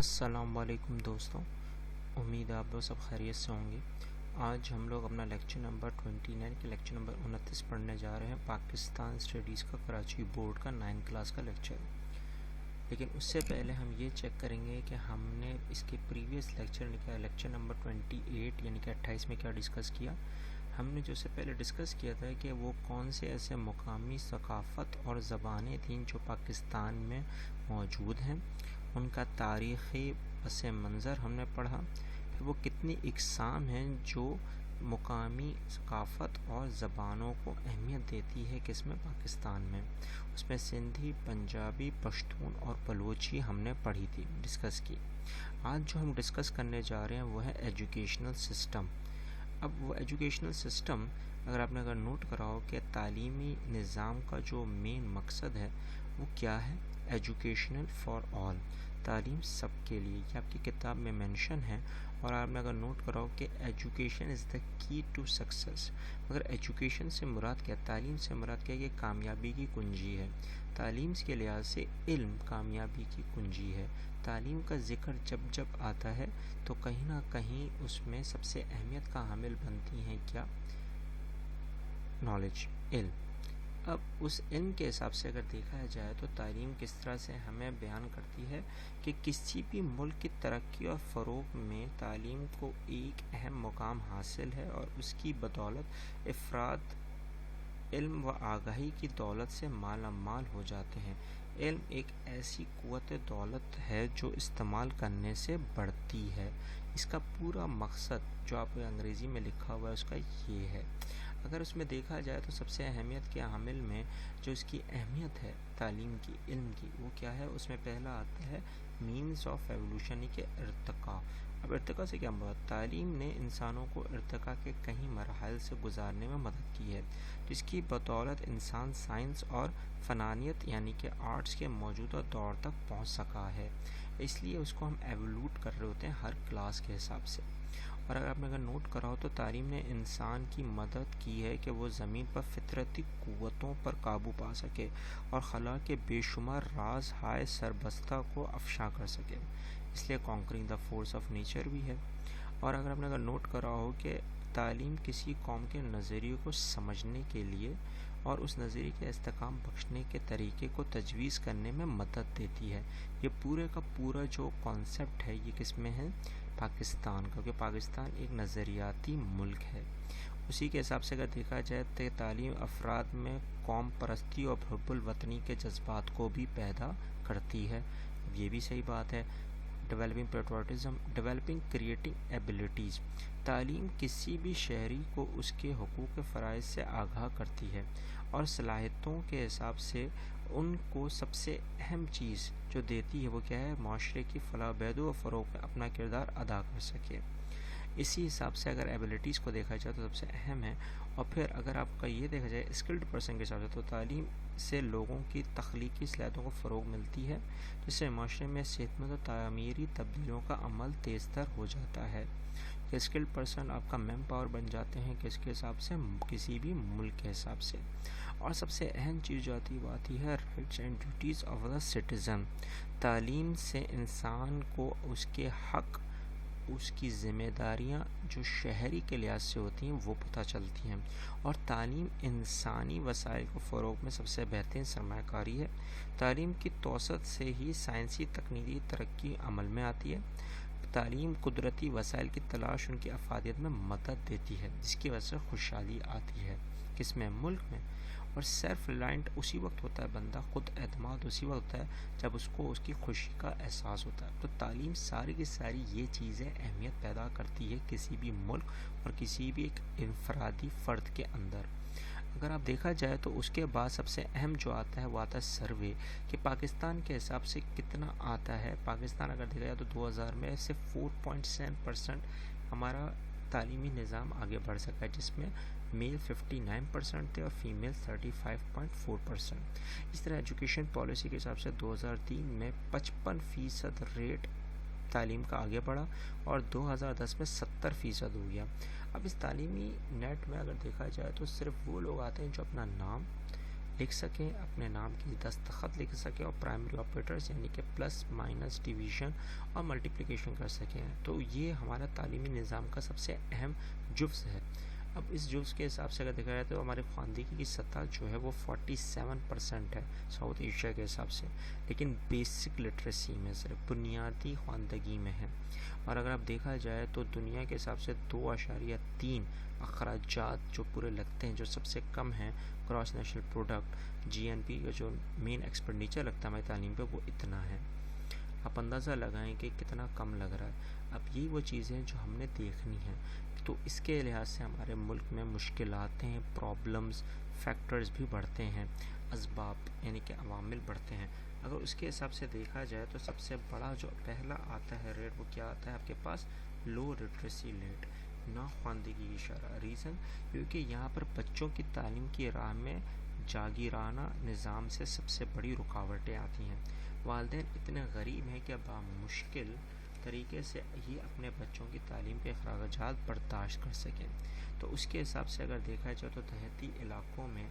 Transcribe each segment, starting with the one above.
السلام علیکم دوستوں، امید ہے آپ لوگ سب خیریت سے ہوں گے۔ آج ہم لوگ اپنا لیکچر نمبر 29 کے لیکچر نمبر 29 پڑھنے جا رہے ہیں۔ پاکستان اسٹڈیز کا کراچی بورڈ کا 9 کلاس کا لیکچر۔ لیکن اس سے پہلے ہم یہ چیک کریں گے کہ ہم نے اس کے پریویس لیکچر نمبر 28 یعنی کہ 28 میں کیا ڈسکس کیا۔ ہم نے جو سے پہلے ڈسکس کیا تھا کہ وہ کون سے ایسے مقامی ثقافت اور زبانیں تھیں جو پاکستان میں موجود ہیں، ان کا تاریخی پس منظر ہم نے پڑھا، پھر وہ کتنی اقسام ہیں جو مقامی ثقافت اور زبانوں کو اہمیت دیتی ہے کس میں، پاکستان میں۔ اس میں سندھی، پنجابی، پشتون اور بلوچی ہم نے پڑھی تھی، ڈسکس کی۔ آج جو ہم ڈسکس کرنے جا رہے ہیں وہ ہے ایجوکیشنل سسٹم۔ اب وہ ایجوکیشنل سسٹم اگر نوٹ کرا ہو کہ تعلیمی نظام کا جو مین مقصد ہے وہ کیا ہے، ایجوکیشنل فار آل، تعلیم سب کے لیے، یہ آپ کی کتاب میں مینشن ہے۔ اور آپ نے اگر نوٹ کرا ہو کہ ایجوکیشن از دا کی ٹو سکسیس، مگر ایجوکیشن سے مراد کیا، تعلیم سے مراد کیا، یہ کامیابی کی کنجی ہے۔ تعلیم کے لحاظ سے علم کامیابی کی کنجی ہے۔ تعلیم کا ذکر جب آتا ہے تو کہیں نہ کہیں اس میں سب سے اہمیت کا حامل بنتی ہیں کیا، نالج، علم۔ اب اس علم کے حساب سے اگر دیکھا جائے تو تعلیم کس طرح سے ہمیں بیان کرتی ہے کہ کسی بھی ملک کی ترقی اور فروغ میں تعلیم کو ایک اہم مقام حاصل ہے، اور اس کی بدولت افراد علم و آگاہی کی دولت سے مالا مال ہو جاتے ہیں۔ علم ایک ایسی قوت دولت ہے جو استعمال کرنے سے بڑھتی ہے۔ اس کا پورا مقصد جو آپ کو انگریزی میں لکھا ہوا ہے اس کا یہ ہے۔ اگر اس میں دیکھا جائے تو سب سے اہمیت کے حامل میں جو اس کی اہمیت ہے تعلیم کی، علم کی، وہ کیا ہے، اس میں پہلا آتا ہے مینز آف ایوولوشن کے ارتقاء۔ اب ارتقاء سے کیا مراد، تعلیم نے انسانوں کو ارتقاء کے کئی مراحل سے گزارنے میں مدد کی ہے، جس کی بدولت انسان سائنس اور فنانیت یعنی کہ آرٹس کے موجودہ دور تک پہنچ سکا ہے۔ اس لیے اس کو ہم ایوولوٹ کر رہے ہوتے ہیں ہر کلاس کے حساب سے۔ اور اگر آپ نے نوٹ کرا ہو تو تعلیم نے انسان کی مدد کی ہے کہ وہ زمین پر فطرتی قوتوں پر قابو پا سکے اور خلا کے بے شمار راز ہائے سربستہ کو افشاں کر سکے۔ اس لیے کانکرنگ دا فورس آف نیچر بھی ہے۔ اور اگر آپ نے نوٹ کرا ہو کہ تعلیم کسی قوم کے نظریے کو سمجھنے کے لیے اور اس نظریے کے استحکام بخشنے کے طریقے کو تجویز کرنے میں مدد دیتی ہے۔ یہ پورے کا پورا جو کانسیپٹ ہے یہ کس میں ہے، پاکستان کا، کیونکہ پاکستان ایک نظریاتی ملک ہے۔ اسی کے حساب سے اگر دیکھا جائے تو تعلیم افراد میں قوم پرستی اور حب الوطنی کے جذبات کو بھی پیدا کرتی ہے۔ یہ بھی صحیح بات ہے۔ Developing patriotism, developing creating abilities, تعلیم کسی بھی شہری کو اس کے حقوق کے فرائض سے آگاہ کرتی ہے اور صلاحیتوں کے حساب سے ان کو سب سے اہم چیز جو دیتی ہے وہ کیا ہے، معاشرے کی فلاح بہبود و فروغ میں اپنا کردار ادا کر سکے۔ اسی حساب سے اگر ایبلٹیز کو دیکھا جائے تو سب سے اہم ہے۔ اور پھر اگر آپ کا یہ دیکھا جائے اسکلڈ پرسن کے حساب سے تو تعلیم سے لوگوں کی تخلیقی صلاحیتوں کو فروغ ملتی ہے، جس سے معاشرے میں صحت مند و تعمیری تبدیلیوں کا عمل تیز تر ہو جاتا ہے۔ کہ اسکلڈ پرسن آپ کا مین پاور بن جاتے ہیں کس کے حساب سے، کسی بھی ملک کے حساب سے۔ اور سب سے اہم چیز جو آتی ہے وہ آتی ہے rights and duties of the citizen. تعلیم سے انسان کو اس کے حق، اس کی ذمہ داریاں جو شہری کے لحاظ سے ہوتی ہیں وہ پتہ چلتی ہیں۔ اور تعلیم انسانی وسائل کو فروغ میں سب سے بہترین سرمایہ کاری ہے۔ تعلیم کی توسط سے ہی سائنسی تکنیکی ترقی عمل میں آتی ہے۔ تعلیم قدرتی وسائل کی تلاش ان کی افادیت میں مدد دیتی ہے، جس کی وجہ سے خوشحالی آتی ہے، کس میں، ملک میں۔ اور سیلف ریلائنٹ اسی وقت ہوتا ہے بندہ، خود اعتماد اسی وقت ہوتا ہے جب اس کو اس کی خوشی کا احساس ہوتا ہے۔ تو تعلیم ساری کی ساری یہ چیزیں اہمیت پیدا کرتی ہے کسی بھی ملک اور کسی بھی ایک انفرادی فرد کے اندر۔ اگر آپ دیکھا جائے تو اس کے بعد سب سے اہم جو آتا ہے وہ آتا ہے سروے، کہ پاکستان کے حساب سے کتنا آتا ہے۔ پاکستان اگر دیکھا جائے تو 2000 میں سے 4.7% ہمارا تعلیمی نظام آگے بڑھ سکا ہے، جس میں میل 59% تھے اور فیمیل 35.4%۔ اس طرح ایجوکیشن پالیسی کے حساب سے 2003 میں 55% ریٹ تعلیم کا آگے بڑھا اور 2010 میں 70% ہو گیا۔ اب اس تعلیمی نیٹ میں اگر دیکھا جائے تو صرف وہ لوگ آتے ہیں جو اپنا نام لکھ سکیں، اپنے نام کی دستخط لکھ سکیں اور پرائمری آپریٹرز یعنی کہ پلس مائنس ڈویژن اور ملٹیپلیکیشن کر سکیں. تو یہ ہمارا تعلیمی نظام کا سب سے اہم جزء ہے. اب اس جزء کے حساب سے اگر دیکھا جائے تو ہمارے خواندگی کی سطح جو ہے وہ 47% ہے ساؤتھ ایشیا کے حساب سے، لیکن بیسک لٹریسی میں صرف بنیادی خواندگی میں ہے. اور اگر آپ دیکھا جائے تو دنیا کے حساب سے 2.3 اخراجات جو پورے لگتے ہیں، جو سب سے کم ہیں گراس نیشنل پروڈکٹ GNP کا جو مین ایکسپینڈیچر لگتا ہے ہماری تعلیم پہ، وہ اتنا ہے. آپ اندازہ لگائیں کہ کتنا کم لگ رہا ہے. اب یہی وہ چیزیں جو ہم نے دیکھنی ہیں. تو اس کے لحاظ سے ہمارے ملک میں مشکلات ہیں، پرابلمز، فیکٹرز بھی بڑھتے ہیں، اسباب یعنی کہ عوامل بڑھتے ہیں. اگر اس کے حساب سے دیکھا جائے تو سب سے بڑا جو پہلا آتا ہے ریٹ، وہ کیا آتا ہے آپ کے پاس؟ لو لٹریسی ریٹ، ناخواندگی کی شرح. ریزن کیونکہ یہاں پر بچوں کی تعلیم کی راہ میں جاگیرانہ نظام سے سب سے بڑی رکاوٹیں آتی ہیں. والدین اتنے غریب ہیں کہ بامشکل طریقے سے ہی اپنے بچوں کی تعلیم کے اخراجات برداشت کر سکیں. تو اس کے حساب سے اگر دیکھا جائے تو دیہاتی علاقوں میں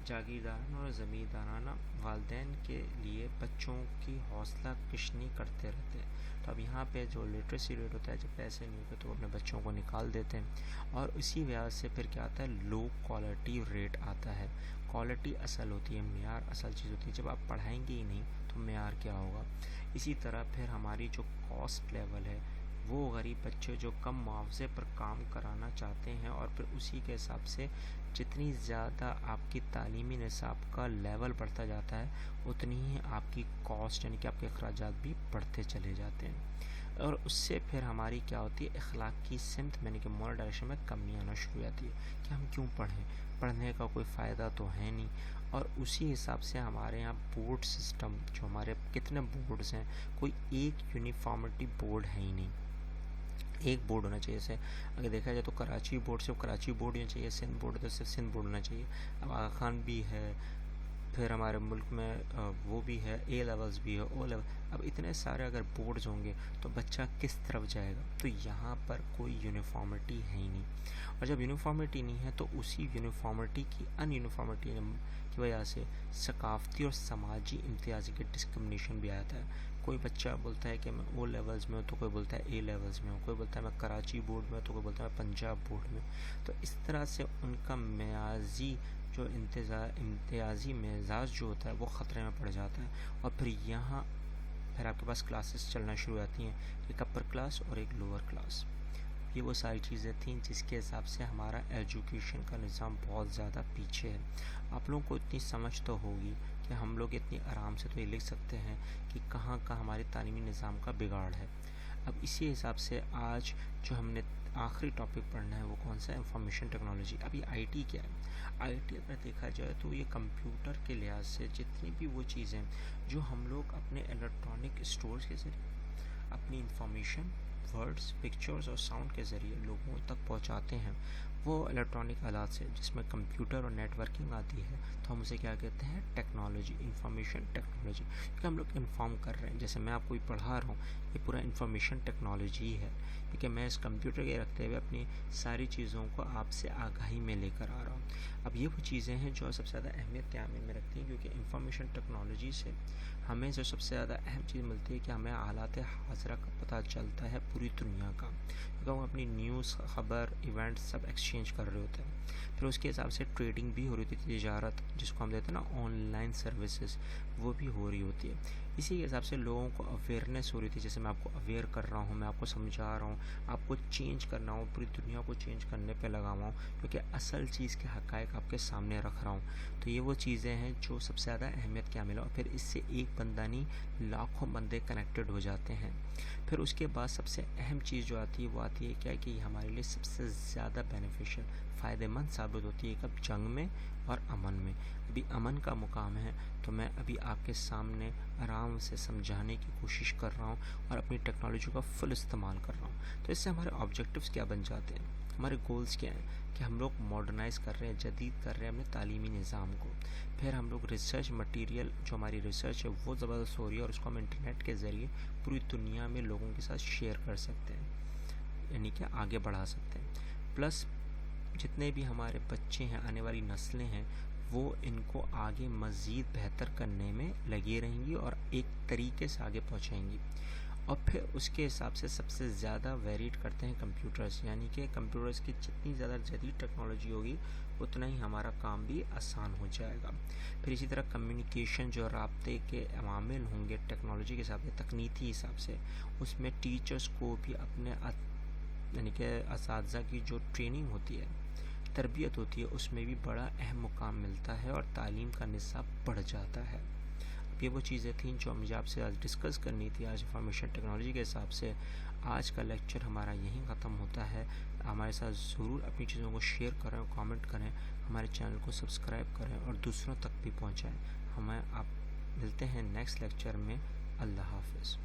جاگیردارانہ اور زمیندارانہ والدین کے لیے بچوں کی حوصلہ کشنی کرتے رہتے ہیں. تو اب یہاں پہ جو لٹریسی ریٹ ہوتا ہے، جب پیسے نہیں ہوتے تو وہ اپنے بچوں کو نکال دیتے ہیں. اور اسی وجہ سے پھر کیا آتا ہے؟ لو کوالٹی ریٹ آتا ہے. کوالٹی اصل ہوتی ہے، معیار اصل چیز ہوتی ہے. جب آپ پڑھائیں گے ہی نہیں تو معیار کیا ہوگا؟ اسی طرح پھر ہماری جو کاسٹ لیول ہے، وہ غریب بچے جو کم معاوضے پر کام کرانا چاہتے ہیں، اور پھر اسی کے حساب سے جتنی زیادہ آپ کی تعلیمی نصاب کا لیول بڑھتا جاتا ہے، اتنی ہی آپ کی کاسٹ یعنی کہ آپ کے اخراجات بھی بڑھتے چلے جاتے ہیں. اور اس سے پھر ہماری کیا ہوتی ہے؟ اخلاق کی سمت یعنی کہ مورل ڈائریکشن میں کمی آنا شروع ہو جاتی ہے کہ ہم کیوں پڑھیں، پڑھنے کا کوئی فائدہ تو ہے نہیں. اور اسی حساب سے ہمارے یہاں بورڈ سسٹم، جو ہمارے کتنے بورڈز ہیں، کوئی ایک یونیفارمٹی بورڈ ہے ہی نہیں. ایک بورڈ ہونا چاہیے. جیسے اگر دیکھا جائے تو کراچی بورڈ صرف کراچی بورڈ ہونا چاہیے، سندھ بورڈ تو صرف سندھ بورڈ ہونا چاہیے. اب آغا خان بھی ہے، پھر ہمارے ملک میں وہ بھی ہے، اے لیولز بھی ہے، او لیول. اب اتنے سارے اگر بورڈز ہوں گے تو بچہ کس طرف جائے گا؟ تو یہاں پر کوئی یونیفارمٹی ہے ہی نہیں. اور جب یونیفارمٹی نہیں ہے تو اسی یونیفارمٹی کی ان یونیفارمٹی کی وجہ سے ثقافتی اور سماجی امتیازی کے ڈسکرمنیشن بھی آتا ہے. کوئی بچہ بولتا ہے کہ میں او لیولز میں ہوں تو کوئی بولتا ہے اے لیولز میں ہوں، کوئی بولتا ہے میں کراچی بورڈ میں ہوں تو کوئی بولتا ہے میں پنجاب بورڈ میں. تو اس طرح سے ان کا میازی جو امتیازی مزاج جو ہوتا ہے وہ خطرے میں پڑ جاتا ہے. اور پھر یہاں پھر آپ کے پاس کلاسز چلنا شروع ہو جاتی ہیں، ایک اپر کلاس اور ایک لوور کلاس. یہ وہ ساری چیزیں تھیں جس کے حساب سے ہمارا ایجوکیشن کا نظام بہت زیادہ پیچھے ہے. آپ لوگوں کو اتنی سمجھ تو ہوگی کہ ہم لوگ اتنی آرام سے تو یہ لکھ سکتے ہیں کہ کہاں کا ہمارے تعلیمی نظام کا بگاڑ ہے. اب اسی حساب سے آج جو ہم نے آخری ٹاپک پڑھنا ہے وہ کون سا ہے؟ Information technology. اب یہ آئی ٹی کیا ہے؟ آئی ٹی اگر دیکھا جائے تو یہ کمپیوٹر کے لحاظ سے جتنی بھی وہ چیزیں جو ہم لوگ اپنے الیکٹرانک اسٹورز کے ذریعے اپنی انفارمیشن ورڈز، پکچرز اور ساؤنڈ کے ذریعے لوگوں تک پہنچاتے ہیں، وہ الیکٹرانک آلات سے جس میں کمپیوٹر اور نیٹ ورکنگ آتی ہے، تو ہم اسے کیا کہتے ہیں؟ Technology, information technology. کیونکہ ہم لوگ انفارم کر رہے ہیں. جیسے میں آپ کو پڑھا رہا ہوں، یہ پورا انفارمیشن ٹیکنالوجی ہے، کیونکہ میں اس کمپیوٹر کے رکھتے ہوئے اپنی ساری چیزوں کو آپ سے آگاہی میں لے کر آ رہا ہوں. اب یہ وہ چیزیں ہیں جو سب سے زیادہ اہمیت تعمیر میں رکھتی ہیں، کیونکہ انفارمیشن ٹیکنالوجی سے ہمیں جو سب سے زیادہ اہم چیز ملتی ہے کہ ہمیں حالات حاضرہ کا پتہ چلتا ہے پوری دنیا کا، کیونکہ ہم اپنی نیوز، خبر، ایونٹ سب ایکسچینج کر رہے ہوتے ہیں. پھر اس کے حساب سے ٹریڈنگ بھی ہو رہی ہوتی ہے، تجارت جس کو ہم دیتے ہیں نا آن لائن سروسز، وہ بھی ہو رہی ہوتی ہے. اسی کے حساب سے لوگوں کو اویئرنیس ہو رہی تھی. جیسے میں آپ کو اویئر کر رہا ہوں، میں آپ کو سمجھا رہا ہوں، آپ کو چینج کرنا ہوں، پوری دنیا کو چینج کرنے پہ لگا ہوا ہوں، کیونکہ اصل چیز کے حقائق آپ کے سامنے رکھ رہا ہوں. تو یہ وہ چیزیں ہیں جو سب سے زیادہ اہمیت کے حامل ہیں. اور پھر اس سے ایک بندہ نہیں، لاکھوں بندے کنیکٹڈ ہو جاتے ہیں. پھر اس کے بعد سب سے اہم چیز جو آتی ہے وہ آتی ہے کیا کہ یہ ہمارے لیے سب سے زیادہ بینیفیشل، فائدہ مند ثابت ہوتی ہے کب؟ جنگ میں اور امن میں. ابھی امن کا مقام ہے تو میں ابھی آپ کے سامنے آرام سے سمجھانے کی کوشش کر رہا ہوں اور اپنی ٹیکنالوجی کا فل استعمال کر رہا ہوں. تو اس سے ہمارے آبجیکٹیوز کیا بن جاتے ہیں، ہمارے گولز کیا ہیں کہ ہم لوگ ماڈرنائز کر رہے ہیں، جدید کر رہے ہیں اپنے تعلیمی نظام کو. پھر ہم لوگ ریسرچ مٹیریل جو ہماری ریسرچ ہے وہ زبردست ہو رہی ہے، اور اس کو ہم انٹرنیٹ کے ذریعے پوری دنیا میں لوگوں کے ساتھ شیئر کر سکتے ہیں، یعنی کہ آگے بڑھا سکتے ہیں. پلس جتنے بھی ہمارے بچے ہیں، آنے والی نسلیں ہیں، وہ ان کو آگے مزید بہتر کرنے میں لگی رہیں گی اور ایک طریقے سے آگے پہنچائیں گی. اور پھر اس کے حساب سے سب سے زیادہ ویریڈ کرتے ہیں کمپیوٹرز، یعنی کہ کمپیوٹرز کی جتنی زیادہ جدید ٹیکنالوجی ہوگی اتنا ہی ہمارا کام بھی آسان ہو جائے گا. پھر اسی طرح کمیونیکیشن جو رابطے کے عوامل ہوں گے ٹیکنالوجی کے حساب سے، تکنیکی حساب سے، اس میں ٹیچرز کو بھی اپنے یعنی کہ اساتذہ کی جو ٹریننگ ہوتی ہے، تربیت ہوتی ہے، اس میں بھی بڑا اہم مقام ملتا ہے اور تعلیم کا نصاب بڑھ جاتا ہے. یہ وہ چیزیں تھیں جو مجھے آپ سے آج ڈسکس کرنی تھی آج انفارمیشن ٹیکنالوجی کے حساب سے. آج کا لیکچر ہمارا یہیں ختم ہوتا ہے. ہمارے ساتھ ضرور اپنی چیزوں کو شیئر کریں اور کامنٹ کریں، ہمارے چینل کو سبسکرائب کریں اور دوسروں تک بھی پہنچائیں. آپ ملتے ہیں نیکسٹ لیکچر میں. اللہ حافظ.